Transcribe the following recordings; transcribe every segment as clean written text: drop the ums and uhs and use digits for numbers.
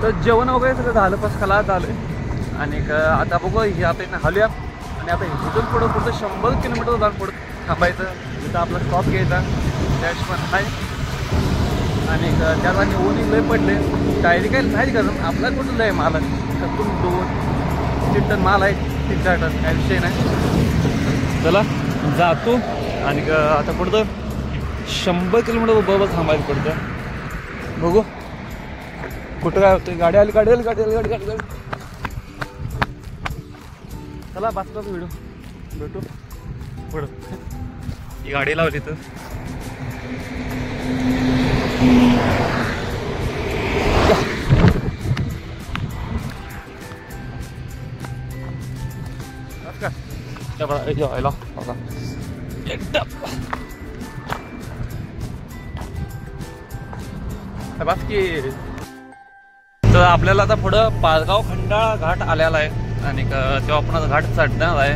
तर जेवण वगैरे सगळं झालं, बस खाला झालं आणि आता बघू हे आता इथं हलूया आणि आता इथून पुढं 100 किलोमीटर जाऊन पुढं थांबायचं, इथं आपला स्टॉप घ्यायचा त्याच पण आहे. आणि त्यात आणि ऊन लय पडले, डायरी काय नाही करून आपला कुठं लय माल आहे, 2-3 टन माल आहे, 3-4 टन काय विषय नाही. चला जातो आणि आता पुढं 100 किलोमीटर बरोबर थांबायला पडतं. बघू कुठं काय होतं. गाडी आली गाडी आली गाडी आली गाडी गाडी गाडी. चला बाजूला व्हिडिओ भेटू पुढं. ही गाडी लावली तर बाकी. तर आपल्याला आता पुढं पारगाव खंडाळा घाट आलेला आहे आणि तेव्हा आपण आता घाट चढणार आहे.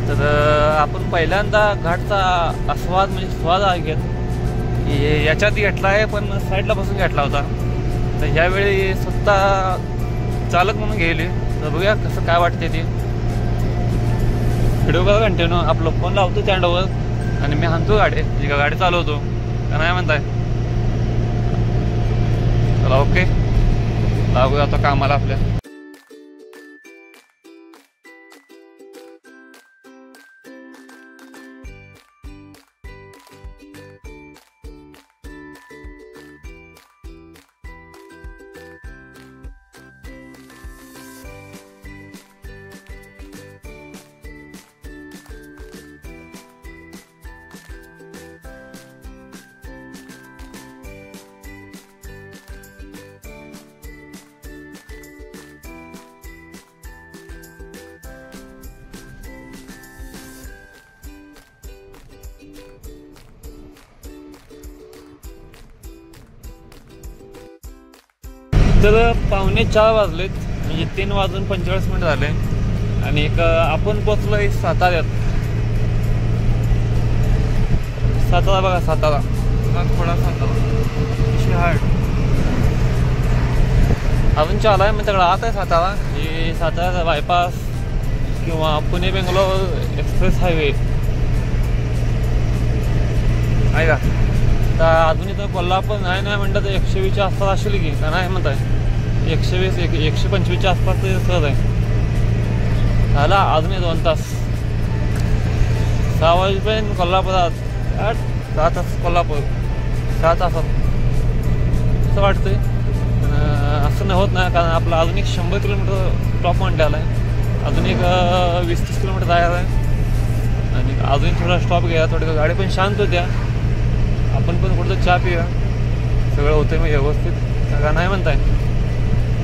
तर आपण पहिल्यांदा घाटचा आस्वाद म्हणजे स्वाद घेत याच्यात घेतला आहे, पण साईडला बसून घेतला होता. तर ह्यावेळी स्वतः चालक म्हणून गेले. तर बघूया कसं काय वाटते ते. व्हिडिओ बघा कंटिन्यू. आपलं फोन लावतो स्टँडवर आणि मी हाणतो गाडी, जी का गाडी चालवतो का नाही म्हणताय. चला ओके, लागू आता कामाला आपल्या. तर 3:45 वाजलेत, म्हणजे 3 वाजून 45 मिनिट झाले आणि आपण पोचलोय साताऱ्यात. सातारा बघा, सातारा थोडा सातारा अजून चालू आहे. म्हणजे आत आहे सातारा. हे सातारा बायपास किंवा पुणे बेंगलोर एक्सप्रेस हायवे आहे का. तर अजून इथं कोल्हापूर नाही म्हणलं तर 120च्या आसपास असेल की का नाही म्हणताय. 120 125च्या आसपास तर सहज आहे. झाला अजून 2 तास. 6 वाजेपर्यंत कोल्हापुरात, 6 तास कोल्हापूर, 6 तासात असं वाटतंय. असं नाही होत नाही, कारण आपला अजून 100 किलोमीटर टॉप पॉईंट आला आहे. अजून 20-30 किलोमीटर जायचं आहे आणि अजून थोडा स्टॉप घ्या. थोडं गाडी पण शांत होत्या, आपण पण कुठं चहा पिऊया, सगळं होतं मग व्यवस्थित का नाही म्हणताय.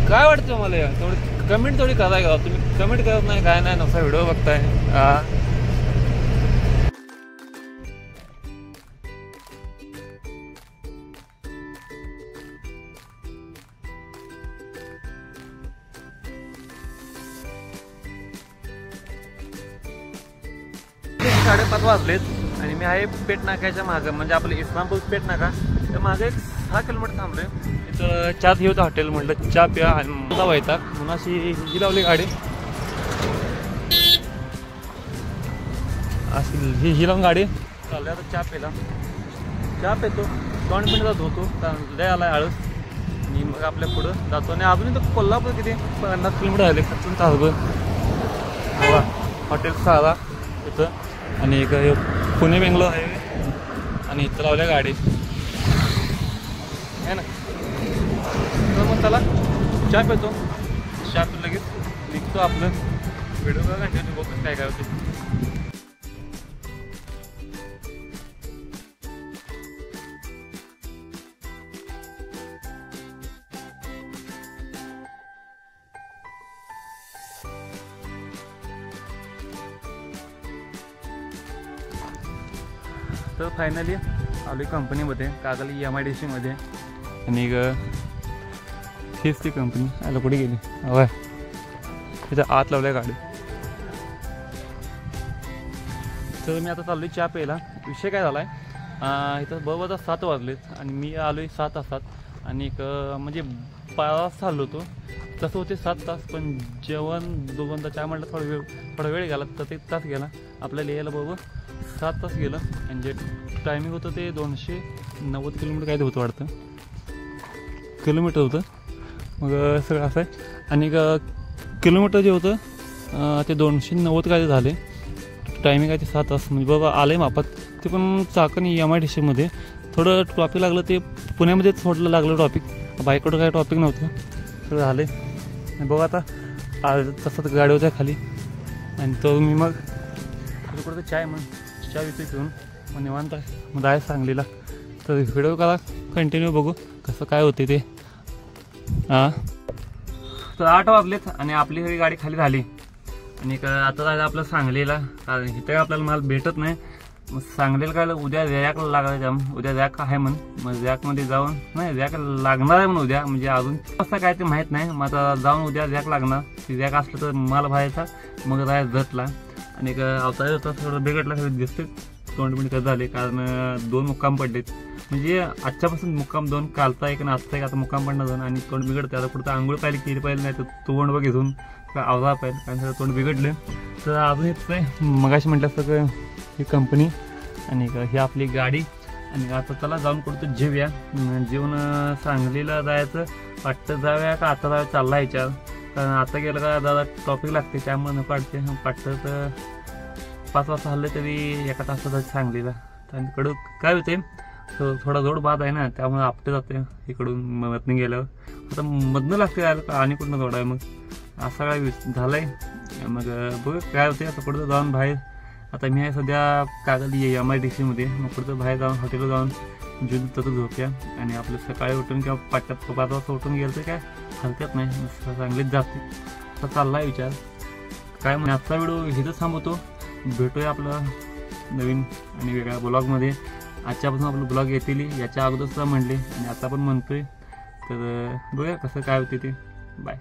काय वाटतं मला या तेवढी कमेंट थोडी कराय का. तुम्ही कमेंट करत नाही काय नाही, नुसता व्हिडिओ बघताय. हा 5:30 वाजलेत आणि मी आहे पेट नाक्याच्या मागं, म्हणजे आपलं इस्लामपूर पेट नाका तर मागे 6 किलोमीटर थांबलोय. इथं चहा घेऊ होतं हॉटेल, म्हटलं चहा प्या आणि व्हायचा म्हणून अशी ही लावली गाडी. अशी ही लावून गाडी चालली. आता चहा प्यायला, चहा पेतो 2 मिनिटात होतो, लय आलाय आळस. आणि मग आपल्या पुढं जातो. आणि अजून इथं कोल्हापूर किती 50 किलोमीटर झाले, 7 तासभर. हॉटेल सारा इथं आणि पुणे बेंगलोर हायवे आणि इथं लावल्या गाडी आहे ना. तर मग चला चहा पेतो, चहा पिऊन लगेच निघतो. आपलं व्हिडिओ बघा कंटिन्यू, बघून काय काय होते. तर फायनली आलो कंपनीमध्ये, कागल MIDC मध्ये. आणि हीच ती कंपनी. आला कुठे गेली हवा तिथं आत लावल्या गाडी. तर मी आता चाललो चहा प्यायला. विषय काय झाला आहे, इथं बरोबर 7 वाजलेत आणि मी आलो आहे 7 तासात. आणि म्हणजे 5 तास चाललो होतो, तसं होते 7 तास. पण जेवण 2 चहा म्हटलं थोडा वेळ गेला तर ते तास गेला आपल्याला यायला बरोबर 7 तास गेलं. आणि जे टायमिंग होतं ते 290 किलोमीटर काय ते होतं वाटतं, किलोमीटर होतं. मग सगळं असं आहे. आणि किलोमीटर जे होतं ते 290 काय झाले. टायमिंग आहे ते 7 तास. म्हणजे बाबा आलं आहे मापात. ते पण चाकण MIDC थोडं ट्रॉफिक लागलं. ते पुण्यामध्येच थोडं लागलं ट्रॉफिक, बाईकडं काय ट्रॉफिक नव्हतं. सगळं झालं आहे. बघा आता तसंच गाडी होत्या खाली. आणि तो मी मग कुठं चाय चहा विकतो घेऊन मग निवांत मग आहे सांगलीला. तर व्हिडिओ करा कंटिन्यू, बघू कसं काय होते ते. हां, तर 8 वाजलेत आणि आपली सगळी गाडी खाली झाली. आणि आता जायचं आपलं सांगलीला, कारण इथे आपल्याला माल भेटत नाही. मग सांगलीला काय उद्या रॅकला लागायचं, उद्या रॅक आहे म्हण. मग रॅकमध्ये जाऊन नाही, रॅक लागणार आहे म्हणून उद्या, म्हणजे अजून कसं काय ते माहीत नाही. मग आता जाऊन उद्या रॅक लागणार. ती रॅक असलं तर माल व्हायचा, मग जायचं जतला. आणि अवतार होता थोडं बिघडला सगळं दिसते. तोंडबिंड कसं झाले, कारण 2 मुक्काम पडलेत. म्हणजे आजच्यापासून मुक्काम 2, कालचा एक आणि आजचा एक. आता मुक्काम पडणार 2 आणि तोंड बिघडते. आता पुढचं आंघोळ केली पाहिजे, नाही तर तोंड बघ घेऊन आवरा पाहिजे, कारण सगळं तोंड बिघडले. तर अजून येत नाही. मगाशी म्हटलं सगळं ही कंपनी आणि ही आपली गाडी. आणि आता चला जाऊन कुठं जेवूया. जेवण सांगलीला जायचं वाटतं, जाऊया का आता जाऊया चालला याच्यावर. कारण आता गेलं का दादा टॉपिक लागते, त्यामुळे नको वाटते. वाटतं तर 5 वाजता हल्लं तरी 1 तासात सांगलीला. आणि इकडं काय होते, थोडा जोड बाद आहे ना, त्यामुळे आपटे जाते इकडून मधनं गेल्यावर. आता मधनं लागते यायला का आणि कुठनं जोड आहे. मग असं काय झालं आहे. मग बघ काय होते. आता पुढचं जाऊन बाहेर, आता मी आहे सध्या कागदी MIDC. मग पुढचं बाहेर जाऊन हॉटेलला जाऊन जेवून तसं झोप्या. आणि आपलं सकाळी उठून किंवा 5 वाजता उठून गेलं तर काय हलक्यात नाही, चांगलीच जाते. आता चालला आहे विचार काय. म्हणजे आजचा व्हिडिओ इथंच थांबवतो. भेटूया आपलं नवीन आणि वेगळ्या ब्लॉगमध्ये. आजच्यापासून आपलं ब्लॉग येतील, याच्या अगोदर सुद्धा म्हणले आणि आता पण म्हणतोय. तर बघूया कसं काय होते ते. बाय.